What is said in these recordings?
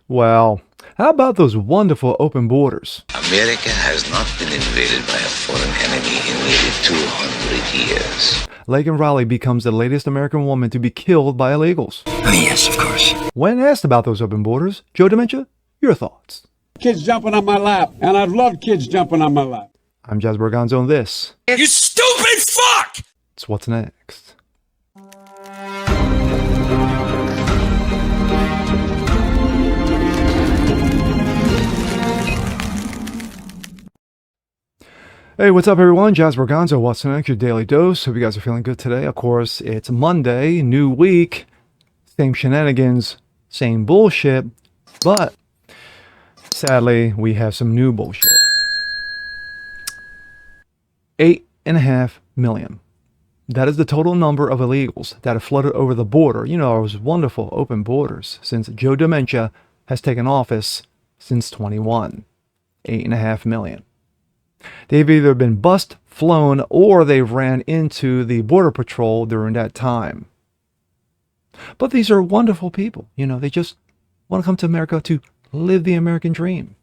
Well, how about those wonderful open borders? America has not been invaded by a foreign enemy in nearly 200 years. Laken Riley becomes the latest American woman to be killed by illegals. Oh, yes, of course. When asked about those open borders, Joe Dementia, your thoughts. Kids jumping on my lap, and I've loved kids jumping on my lap. I'm Jazz Berganzo, and this You stupid fuck! is What's Next. Hey, what's up, everyone? Jazz Berganzo, What's Next, your daily dose. Hope you guys are feeling good today. Of course, it's Monday, new week, same shenanigans, same bullshit, but sadly, we have some new bullshit. 8.5 million. That is the total number of illegals that have flooded over the border. You know, those wonderful open borders since Joe Dementia has taken office since 21. 8.5 million. They've either been bust, flown, or they've ran into the Border Patrol during that time. But these are wonderful people. You know, they just want to come to America to live the American dream.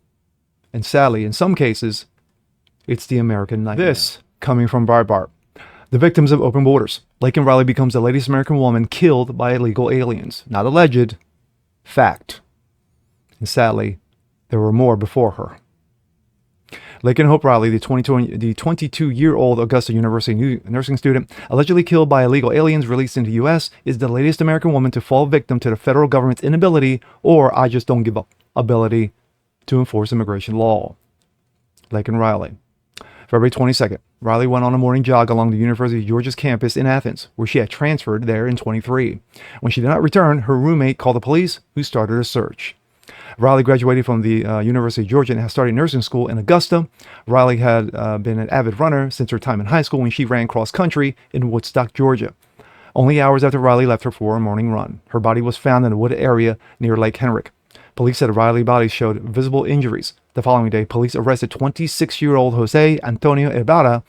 And sadly, in some cases, it's the American nightmare. This coming from Breitbart. The victims of open borders. Laken Riley becomes the latest American woman killed by illegal aliens. Not alleged, fact. And sadly, there were more before her. Laken Hope Riley, the 22-year-old Augusta University nursing student, allegedly killed by illegal aliens released into the U.S., is the latest American woman to fall victim to the federal government's inability, or I just don't give up, ability to enforce immigration law. Laken Riley. February 22nd, Riley went on a morning jog along the University of Georgia's campus in Athens, where she had transferred there in 23. When she did not return, her roommate called the police, who started a search. Riley graduated from the University of Georgia and has started nursing school in Augusta. Riley had been an avid runner since her time in high school when she ran cross country in Woodstock, Georgia. Only hours after Riley left her for a morning run, her body was found in a wooded area near Lake Henrik. Police said Riley's body showed visible injuries. The following day, police arrested 26-year-old Jose Antonio Ibarra,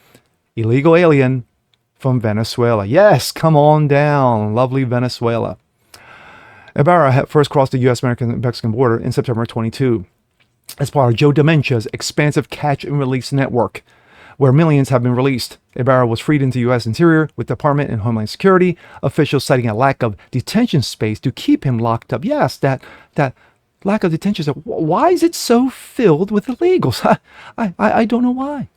illegal alien from Venezuela. Yes, come on down, lovely Venezuela. Ibarra had first crossed the U.S.-Mexican border in September 22 as part of Joe Dementia's expansive catch and release network, where millions have been released. Ibarra was freed into U.S. Interior with Department and Homeland Security officials citing a lack of detention space to keep him locked up. Yes, that lack of detention. Why is it so filled with illegals? I don't know why.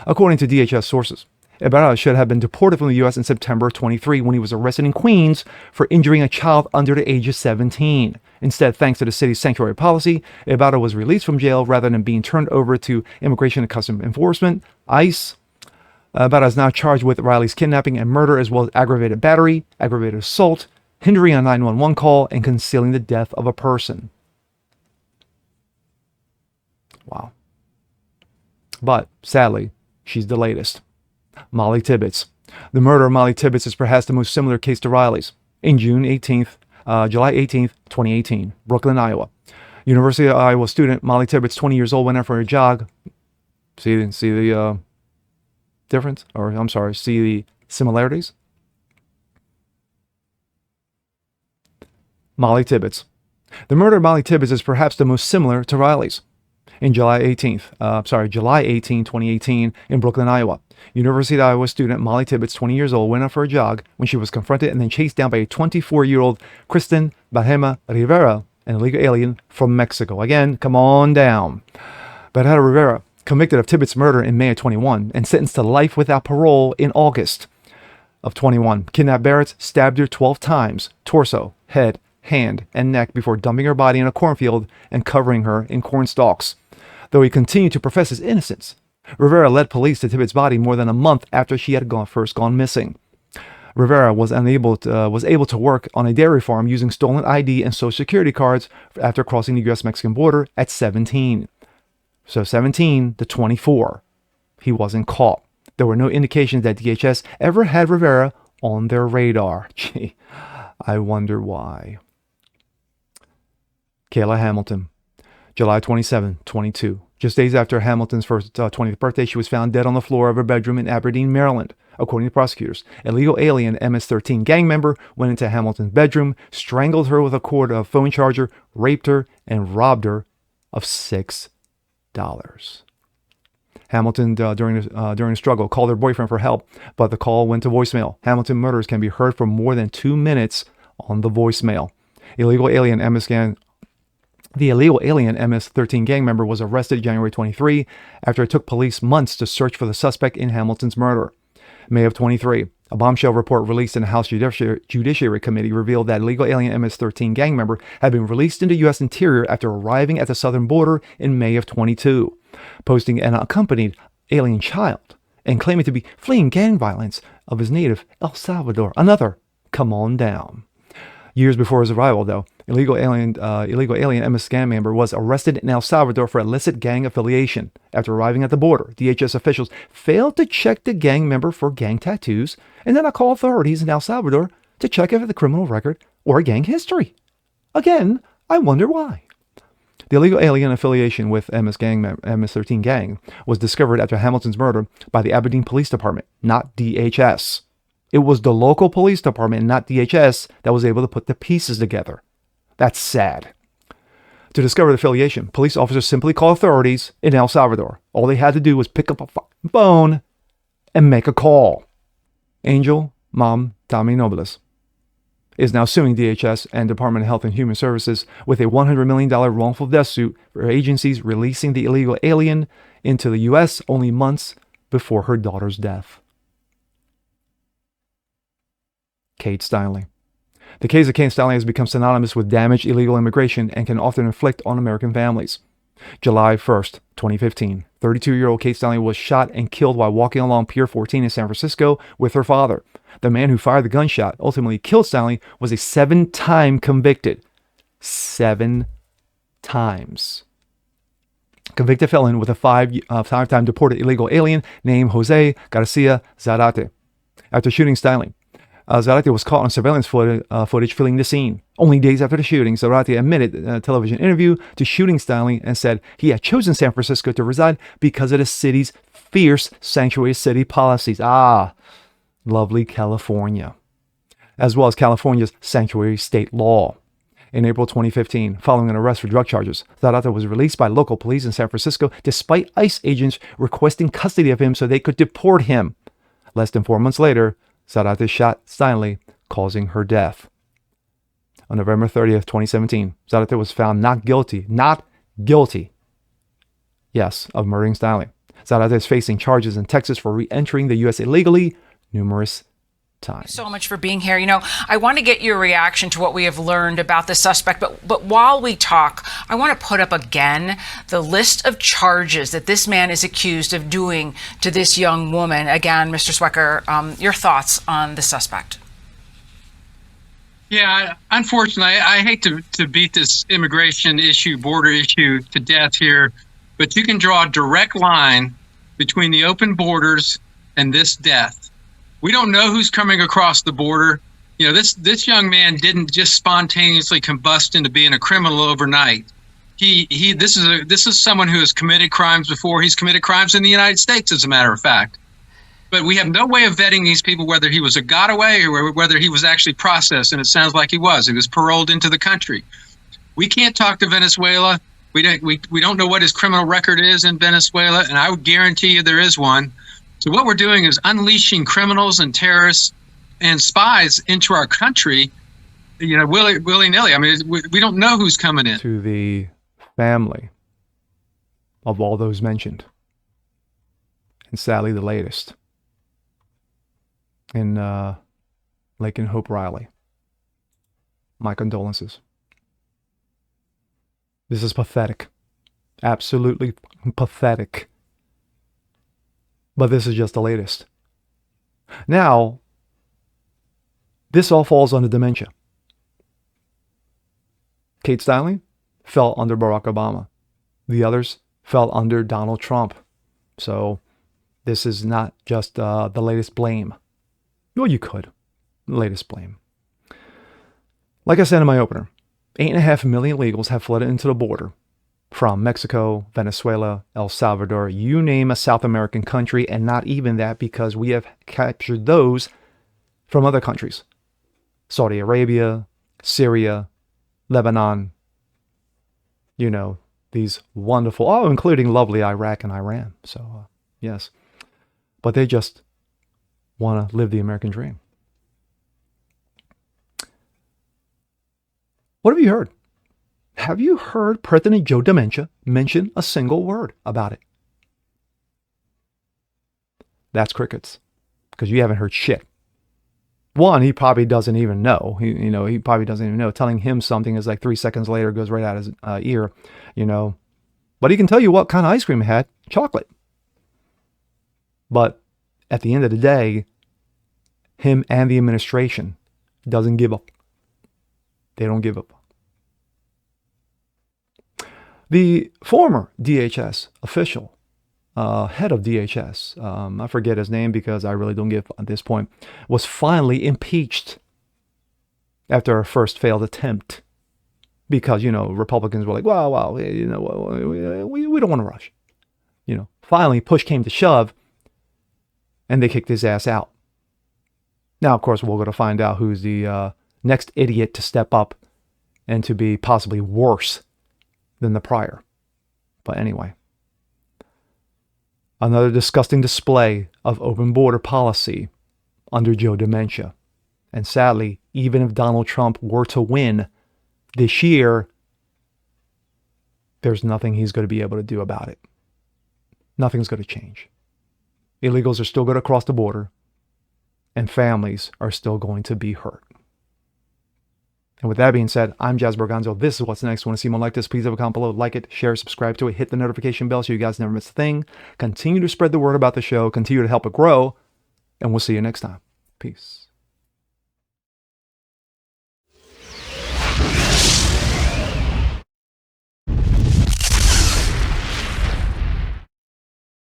According to DHS sources, Ibarra should have been deported from the U.S. in September 23 when he was arrested in Queens for injuring a child under the age of 17. Instead, thanks to the city's sanctuary policy, Ibarra was released from jail rather than being turned over to Immigration and Customs Enforcement, ICE. Ibarra is now charged with Riley's kidnapping and murder, as well as aggravated battery, aggravated assault, hindering a 911 call, and concealing the death of a person. Wow. But, sadly, she's the latest. Molly Tibbetts. The murder of Molly Tibbetts is perhaps the most similar case to Riley's. In July 18th, 2018, Brooklyn, Iowa. University of Iowa student Molly Tibbetts, 20 years old, went out for a jog. See the difference? Or, I'm sorry, see the similarities? Molly Tibbetts. The murder of Molly Tibbetts is perhaps the most similar to Riley's. In July 18, 2018, in Brooklyn, Iowa. University of Iowa student Molly Tibbetts, 20 years old, went out for a jog when she was confronted and then chased down by a 24-year-old Kristen Bahema Rivera, an illegal alien from Mexico. Again, come on down. Bahema Rivera, convicted of Tibbetts' murder in May of 21 and sentenced to life without parole in August of 21. Kidnapped Barrett, stabbed her 12 times, torso, head, hand, and neck before dumping her body in a cornfield and covering her in corn stalks. Though he continued to profess his innocence, Rivera led police to Tibbetts' body more than a month after she had first gone missing. Rivera was able to work on a dairy farm using stolen ID and social security cards after crossing the U.S.-Mexican border at 17. So 17 to 24. He wasn't caught. There were no indications that DHS ever had Rivera on their radar. Gee, I wonder why. Kayla Hamilton. July 27, 22. Just days after Hamilton's first 20th birthday, she was found dead on the floor of her bedroom in Aberdeen, Maryland. According to prosecutors, illegal alien MS-13 gang member went into Hamilton's bedroom, strangled her with a cord of phone charger, raped her, and robbed her of $6. Hamilton, during the struggle, called her boyfriend for help, but the call went to voicemail. Hamilton murders can be heard for more than 2 minutes on the voicemail. The illegal alien MS-13 gang member was arrested January 23 after it took police months to search for the suspect in Hamilton's murder. May of 23, a bombshell report released in the House Judiciary Committee revealed that illegal alien MS-13 gang member had been released into U.S. Interior after arriving at the southern border in May of 22, posting an accompanied alien child and claiming to be fleeing gang violence of his native El Salvador. Another come on down. Years before his arrival, though, illegal alien MS gang member was arrested in El Salvador for illicit gang affiliation. After arriving at the border, DHS officials failed to check the gang member for gang tattoos and did not call authorities in El Salvador to check if the criminal record or gang history. Again, I wonder why. The illegal alien affiliation with MS-13 gang was discovered after Hamilton's murder by the Aberdeen Police Department, not DHS. It was the local police department, not DHS, that was able to put the pieces together. That's sad. To discover the affiliation, police officers simply called authorities in El Salvador. All they had to do was pick up a phone and make a call. Angel Mom Tommy Nobles is now suing DHS and Department of Health and Human Services with a $100 million wrongful death suit for agencies releasing the illegal alien into the U.S. only months before her daughter's death. Kate Steinle. The case of Kate Steinle has become synonymous with damaged illegal immigration and can often inflict on American families. July 1st, 2015, 32-year-old Kate Steinle was shot and killed while walking along Pier 14 in San Francisco with her father. The man who fired the gunshot ultimately killed Steinle was a 7-time convicted. 7 times. Convicted felon with a 5-time deported illegal alien named Jose Garcia Zarate. After shooting Steinle, Zarate was caught on surveillance footage filming the scene. Only days after the shooting, Zarate admitted in a television interview to shooting Steinle and said he had chosen San Francisco to reside because of the city's fierce sanctuary city policies. Lovely California. As well as California's sanctuary state law. In April 2015, following an arrest for drug charges, Zarate was released by local police in San Francisco despite ICE agents requesting custody of him so they could deport him. Less than 4 months later, Zarate shot Steinle, causing her death. On November 30th, 2017, Zarate was found not guilty, yes, of murdering Steinle. Zarate is facing charges in Texas for re-entering the U.S. illegally numerous times. So much for being here. I want to get your reaction to what we have learned about the suspect, but while we talk, I want to put up again the list of charges that this man is accused of doing to this young woman. Again, Mr. Swecker, your thoughts on the suspect? Yeah, unfortunately, I hate to beat this immigration issue, border issue to death here, but you can draw a direct line between the open borders and this death. We don't know who's coming across the border. This young man didn't just spontaneously combust into being a criminal overnight. This is someone who has committed crimes before. He's committed crimes in the United States, as a matter of fact. But we have no way of vetting these people, whether he was a gotaway or whether he was actually processed, and it sounds like he was. He was paroled into the country. We can't talk to Venezuela. We don't know what his criminal record is in Venezuela, and I would guarantee you there is one. So what we're doing is unleashing criminals and terrorists and spies into our country, willy-nilly. I mean, we don't know who's coming in. To the family of all those mentioned, and sadly the latest, in Lake and Hope Riley, my condolences. This is pathetic. Absolutely pathetic. But this is just the latest. Now, this all falls under dementia. Kate Steinle fell under Barack Obama. The others fell under Donald Trump. So this is not just the latest blame. Well, you could. The latest blame. Like I said in my opener, 8.5 million illegals have flooded into the border from Mexico, Venezuela, El Salvador, you name a South American country, and not even that, because we have captured those from other countries. Saudi Arabia, Syria, Lebanon, these wonderful, including lovely Iraq and Iran. So, yes. But they just want to live the American dream. What have you heard? Have you heard President Joe DiMaggio mention a single word about it? That's crickets, because you haven't heard shit. One, he probably doesn't even know. He probably doesn't even know. Telling him something is like 3 seconds later, goes right out his ear, But he can tell you what kind of ice cream he had, chocolate. But at the end of the day, him and the administration doesn't give up. They don't give up. The former DHS official, head of DHS, I forget his name because I really don't give at this point, was finally impeached after a first failed attempt. Because, Republicans were like, well, we don't want to rush. Finally, push came to shove, and they kicked his ass out. Now, of course, we're going to find out who's the next idiot to step up and to be possibly worse than the prior. But anyway, another disgusting display of open border policy under Joe DiMaggio. And sadly, even if Donald Trump were to win this year, there's nothing he's going to be able to do about it. Nothing's going to change. Illegals are still going to cross the border, and families are still going to be hurt. And with that being said, I'm Jazz Berganzo. This is What's Next. Want to see more like this? Please leave a comment below, like it, share, subscribe to it, hit the notification bell so you guys never miss a thing. Continue to spread the word about the show, continue to help it grow, and we'll see you next time. Peace.